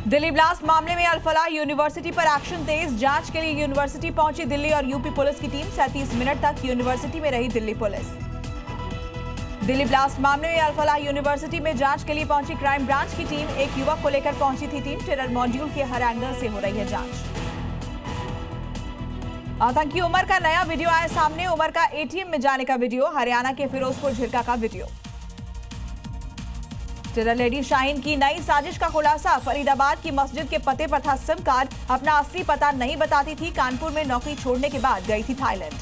Delhi blast मामले में अल फलाह university पर एक्शन तेज। जांच के लिए यूनिवर्सिटी पहुंची दिल्ली और यूपी पुलिस की टीम। 37 मिनट तक यूनिवर्सिटी में रही दिल्ली पुलिस। दिल्ली ब्लास्ट मामले में अल फलाह यूनिवर्सिटी में जांच के लिए पहुंची क्राइम ब्रांच की टीम। एक युवक को लेकर पहुंची थी टीम। टेरर मॉड्यूल के हर एंगल से हो रही है जांच। आतंकी उमर का नया वीडियो आया सामने। उमर का एटीएम में जाने का वीडियो, हरियाणा के फिरोजपुर झिरका का वीडियो। टेरर लेडी शाहीन की नई साजिश का खुलासा। फरीदाबाद की मस्जिद के पते पर था सिम कार्ड। अपना असली पता नहीं बताती थी। कानपुर में नौकरी छोड़ने के बाद गई थी थाईलैंड।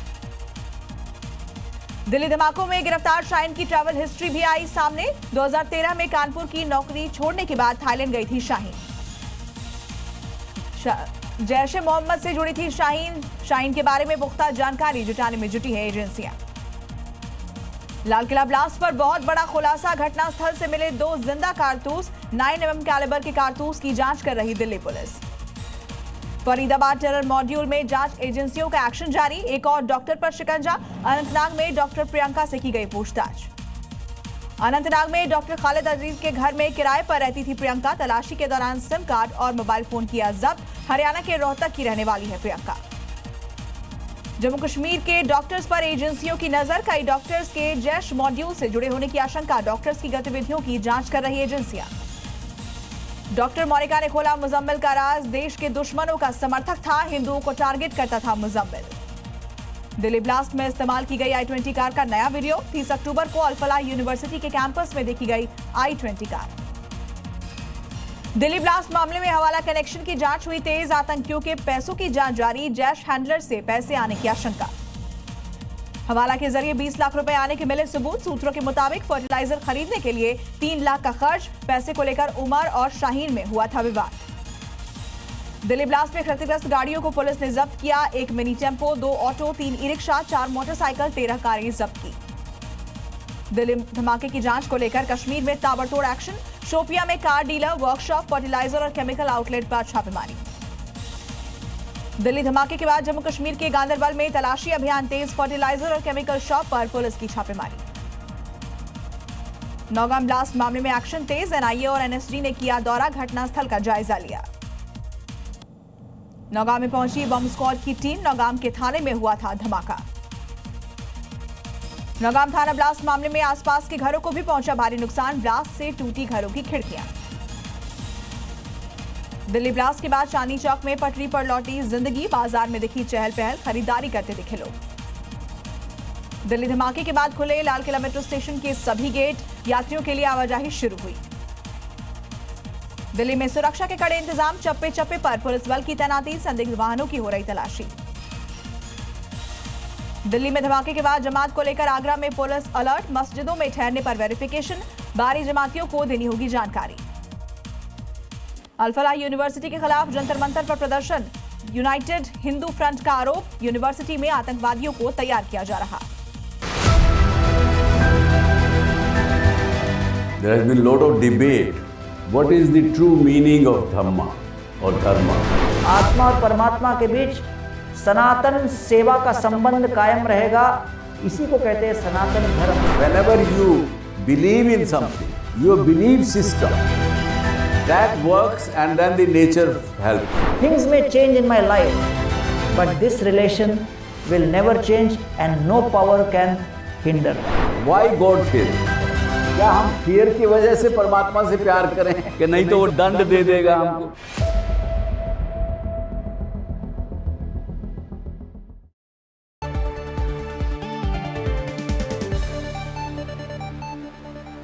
दिल्ली धमाकों में गिरफ्तार शाहीन की ट्रैवल हिस्ट्री भी आई सामने। 2013 में कानपुर की नौकरी छोड़ने के बाद थाईलैंड गई थी शाहीन। जैश ए मोहम्मद से जुड़ी थी शाहीन। शाहीन के बारे में पुख्ता जानकारी जुटाने में जुटी है एजेंसियां। लाल किला ब्लास्ट पर बहुत बड़ा खुलासा। घटनास्थल से मिले 2 जिंदा कारतूस। 9mm कैलिबर के कारतूस की जांच कर रही Delhi police. Faridabad terror module में जांच एजेंसियों का एक्शन जारी। एक और डॉक्टर पर शिकंजा। अनंतनाग में डॉक्टर प्रियंका से की गई पूछताछ। अनंतनाग में डॉक्टर खालिद अजीज के घर में किराए पर रहती थी प्रियंका। तलाशी के दौरान सिम कार्ड और मोबाइल फोन किया जब्त। हरियाणा के रोहतक की रहने वाली है प्रियंका। जम्मू कश्मीर के डॉक्टर्स पर एजेंसियों की नजर। कई डॉक्टर्स के जैश मॉड्यूल से जुड़े होने की आशंका। डॉक्टर्स की गतिविधियों की जांच कर रही एजेंसियां। डॉक्टर मोनिका ने खोला मुजम्मिल का राज। देश के दुश्मनों का समर्थक था। हिंदुओं को टारगेट करता था मुजम्मिल। दिल्ली ब्लास्ट में इस्तेमाल की गई i20 कार का नया वीडियो। 30 अक्टूबर को अल फलाह यूनिवर्सिटी के कैंपस में देखी गई i20 कार। दिल्ली ब्लास्ट मामले में हवाला कनेक्शन की जांच हुई तेज। आतंकियों के पैसों की जांच जारी। जैश हैंडलर से पैसे आने की आशंका। हवाला के जरिए 20 लाख रुपए आने के मिले सबूत। सूत्रों के मुताबिक फर्टिलाइजर खरीदने के लिए 3 लाख का खर्च। पैसे को लेकर उमर और शाहीन में हुआ था विवाद। दिल्ली ब्लास्ट में क्षतिग्रस्त गाड़ियों को पुलिस ने जब्त किया। 1 mini tempo, 2 auto, 3 e rickshaw, 4 motorcycle, 13 कारें जब्त की। दिल्ली धमाके की जांच को लेकर कश्मीर में ताबड़तोड़ एक्शन। शोपिया में कार डीलर, वर्कशॉप, फर्टिलाइजर और केमिकल आउटलेट पर छापेमारी। दिल्ली धमाके के बाद जम्मू कश्मीर के गांदरबल में तलाशी अभियान तेज। फर्टिलाइजर और केमिकल शॉप पर पुलिस की छापेमारी। नौगाम ब्लास्ट मामले में एक्शन तेज। एनआईए और एनएसजी ने किया दौरा। घटनास्थल का जायजा लिया। नौगाम में पहुंची बम स्क्वाड की टीम। नौगाम के थाने में हुआ था धमाका। नौगाम थाना ब्लास्ट मामले में आसपास के घरों को भी पहुंचा भारी नुकसान। ब्लास्ट से टूटी घरों की खिड़कियां। दिल्ली ब्लास्ट के बाद चांदनी चौक में पटरी पर लौटी जिंदगी। बाजार में दिखी चहल पहल। खरीदारी करते दिखे लोग। दिल्ली धमाके के बाद खुले लाल किला मेट्रो स्टेशन के सभी गेट। यात्रियों के लिए आवाजाही शुरू हुई। दिल्ली में सुरक्षा के कड़े इंतजाम। चप्पे चप्पे पर पुलिस बल की तैनाती। संदिग्ध वाहनों की हो रही तलाशी। दिल्ली में धमाके के बाद जमात को लेकर आगरा में पुलिस अलर्ट। मस्जिदों में ठहरने पर वेरिफिकेशन। बाहरी जमातियों को देनी होगी जानकारी। अल फलाह यूनिवर्सिटी के खिलाफ जंतर मंतर पर प्रदर्शन। यूनाइटेड हिंदू फ्रंट का आरोप। यूनिवर्सिटी में आतंकवादियों को तैयार किया जा रहा। There has been a lot of debate. What is the true meaning of Dhamma or Dharma? आत्मा और परमात्मा के बीच सनातन सेवा का संबंध कायम रहेगा। इसी को कहते हैं सनातन धर्म। Whenever you believe in something, your belief system that works and then the nature helps. Things may change in my life, but this relation will never change and no power can hinder. Why God fear? क्या हम fear की वजह से परमात्मा से प्यार करें कि नहीं तो वो दंड दे देगा हमको?